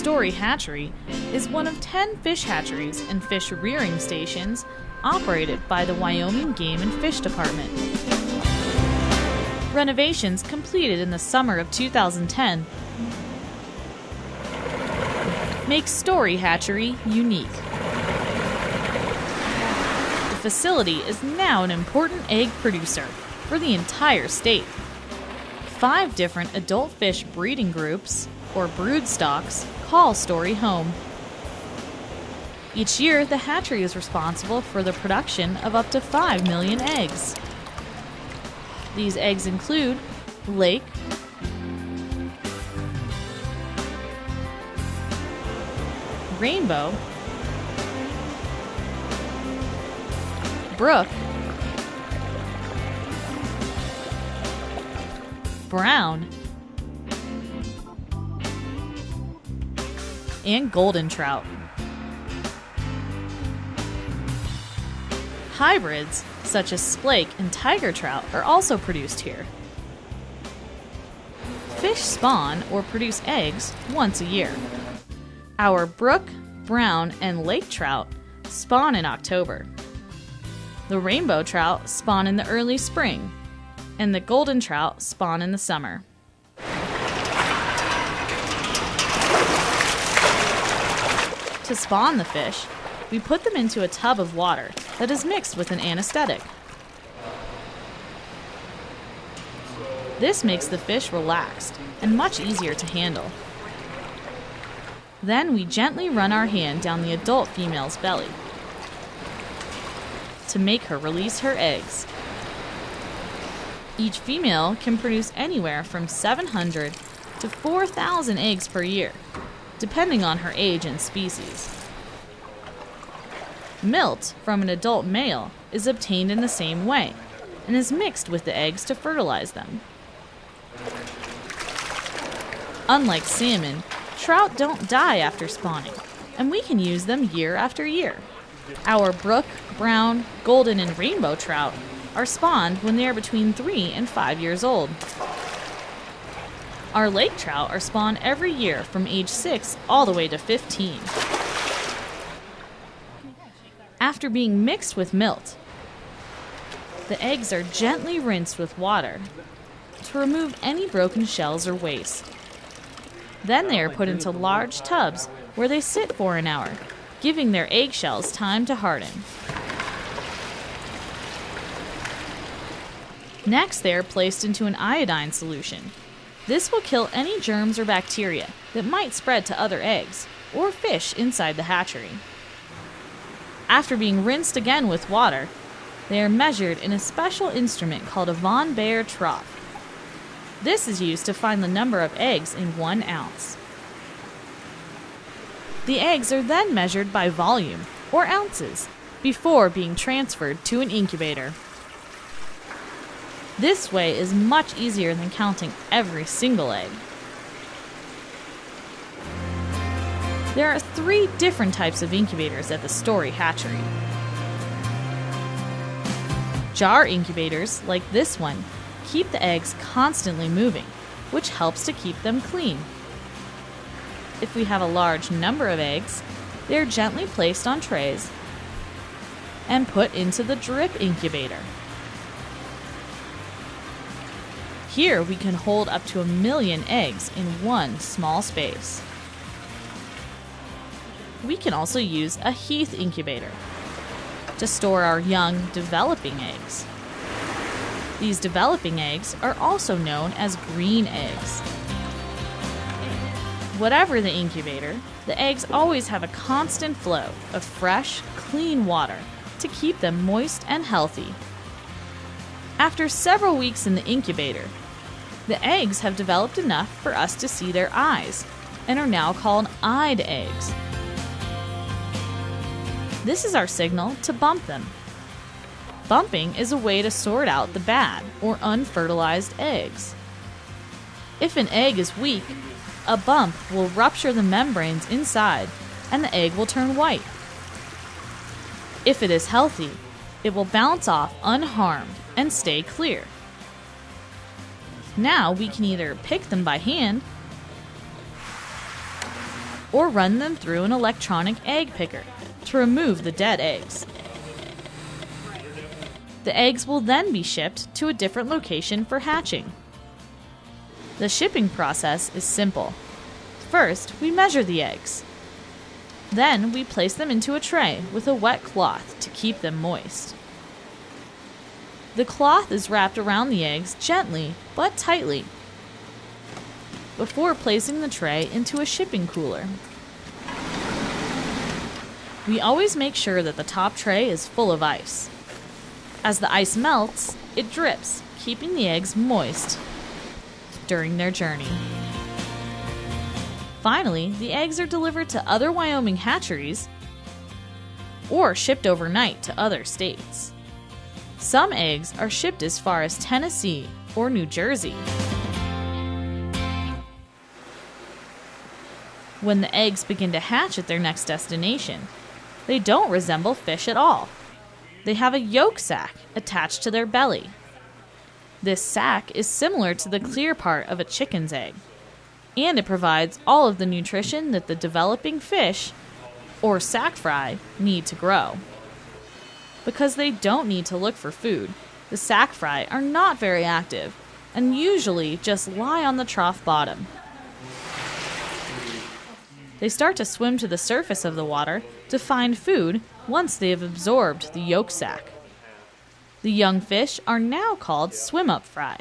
Story Hatchery is one of 10 fish hatcheries and fish rearing stations operated by the Wyoming Game and Fish Department. Renovations completed in the summer of 2010 make Story Hatchery unique. The facility is now an important egg producer for the entire state. 5 different adult fish breeding groups, or brood stocks, call Story home. Each year, the hatchery is responsible for the production of up to 5 million eggs. These eggs include lake, rainbow, brook, brown, and golden trout. Hybrids, such as splake and tiger trout, are also produced here. Fish spawn or produce eggs once a year. Our brook, brown, and lake trout spawn in October. The rainbow trout spawn in the early spring, and the golden trout spawn in the summer. To spawn the fish, we put them into a tub of water that is mixed with an anesthetic. This makes the fish relaxed and much easier to handle. Then we gently run our hand down the adult female's belly to make her release her eggs. Each female can produce anywhere from 700 to 4,000 eggs per year, depending on her age and species. Milt from an adult male is obtained in the same way and is mixed with the eggs to fertilize them. Unlike salmon, trout don't die after spawning, and we can use them year after year. Our brook, brown, golden, and rainbow trout are spawned when they are between 3 and 5 years old. Our lake trout are spawned every year from age 6 all the way to 15. After being mixed with milt, the eggs are gently rinsed with water to remove any broken shells or waste. Then they are put into large tubs where they sit for an hour, giving their eggshells time to harden. Next, they are placed into an iodine solution. This will kill any germs or bacteria that might spread to other eggs or fish inside the hatchery. After being rinsed again with water, they are measured in a special instrument called a Von Baer trough. This is used to find the number of eggs in 1 ounce. The eggs are then measured by volume, or ounces, before being transferred to an incubator. This way is much easier than counting every single egg. There are 3 different types of incubators at the Story Hatchery. Jar incubators, like this one, keep the eggs constantly moving, which helps to keep them clean. If we have a large number of eggs, they are gently placed on trays and put into the drip incubator. Here we can hold up to 1 million eggs in one small space. We can also use a Heath incubator to store our young, developing eggs. These developing eggs are also known as green eggs. Whatever the incubator, the eggs always have a constant flow of fresh, clean water to keep them moist and healthy. After several weeks in the incubator, the eggs have developed enough for us to see their eyes and are now called eyed eggs. This is our signal to bump them. Bumping is a way to sort out the bad or unfertilized eggs. If an egg is weak, a bump will rupture the membranes inside and the egg will turn white. If it is healthy, it will bounce off unharmed and stay clear. Now we can either pick them by hand or run them through an electronic egg picker to remove the dead eggs. The eggs will then be shipped to a different location for hatching. The shipping process is simple. First, we measure the eggs. Then we place them into a tray with a wet cloth to keep them moist. The cloth is wrapped around the eggs gently but tightly before placing the tray into a shipping cooler. We always make sure that the top tray is full of ice. As the ice melts, it drips, keeping the eggs moist during their journey. Finally, the eggs are delivered to other Wyoming hatcheries or shipped overnight to other states. Some eggs are shipped as far as Tennessee or New Jersey. When the eggs begin to hatch at their next destination, they don't resemble fish at all. They have a yolk sac attached to their belly. This sac is similar to the clear part of a chicken's egg, and it provides all of the nutrition that the developing fish, or sac fry, need to grow. Because they don't need to look for food, the sac fry are not very active and usually just lie on the trough bottom. They start to swim to the surface of the water to find food once they have absorbed the yolk sac. The young fish are now called swim-up fry.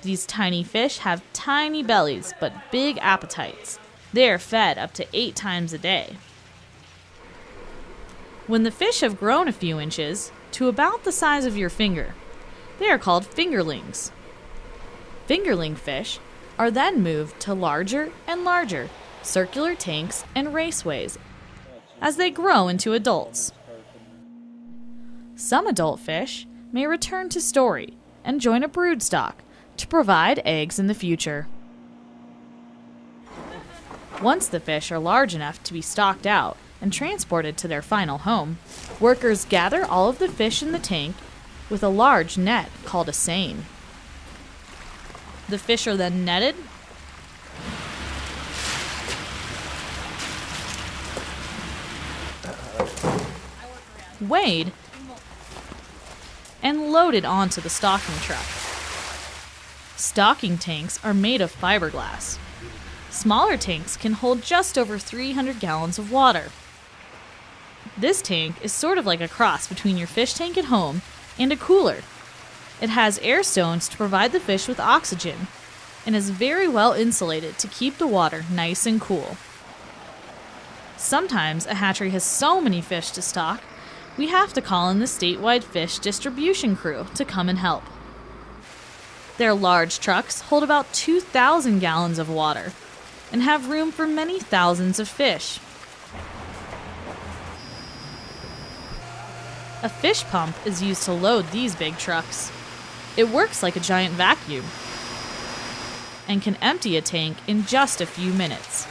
These tiny fish have tiny bellies but big appetites. They are fed up to 8 times a day. When the fish have grown a few inches to about the size of your finger, they are called fingerlings. Fingerling fish are then moved to larger and larger circular tanks and raceways as they grow into adults. Some adult fish may return to story and join a broodstock to provide eggs in the future. Once the fish are large enough to be stocked out and transported to their final home, workers gather all of the fish in the tank with a large net called a seine. The fish are then netted, weighed, and loaded onto the stocking truck. Stocking tanks are made of fiberglass. Smaller tanks can hold just over 300 gallons of water. This tank is sort of like a cross between your fish tank at home and a cooler. It has air stones to provide the fish with oxygen and is very well insulated to keep the water nice and cool. Sometimes a hatchery has so many fish to stock, we have to call in the statewide fish distribution crew to come and help. Their large trucks hold about 2,000 gallons of water and have room for many thousands of fish. A fish pump is used to load these big trucks. It works like a giant vacuum and can empty a tank in just a few minutes.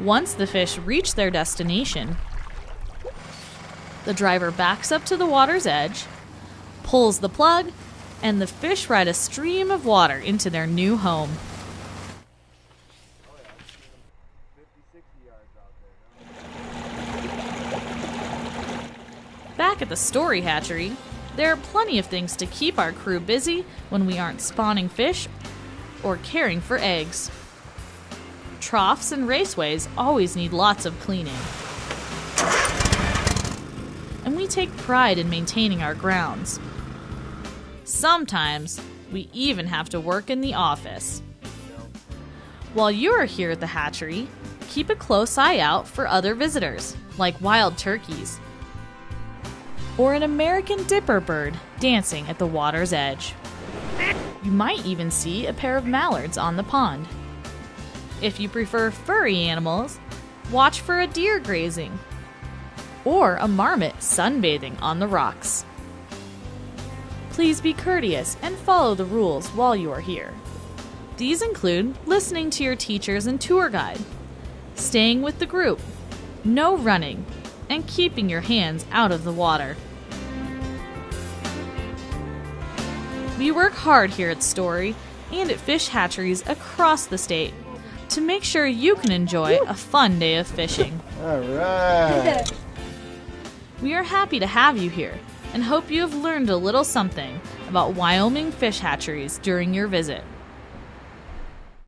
Once the fish reach their destination, the driver backs up to the water's edge, pulls the plug, and the fish ride a stream of water into their new home. Back at the Story Hatchery, there are plenty of things to keep our crew busy when we aren't spawning fish or caring for eggs. Troughs and raceways always need lots of cleaning. And we take pride in maintaining our grounds. Sometimes, we even have to work in the office. While you're here at the hatchery, keep a close eye out for other visitors, like wild turkeys, or an American dipper bird dancing at the water's edge. You might even see a pair of mallards on the pond. If you prefer furry animals, watch for a deer grazing, or a marmot sunbathing on the rocks. Please be courteous and follow the rules while you are here. These include listening to your teachers and tour guide, staying with the group, no running, and keeping your hands out of the water. We work hard here at Story and at fish hatcheries across the state to make sure you can enjoy a fun day of fishing. All right. We are happy to have you here and hope you have learned a little something about Wyoming fish hatcheries during your visit.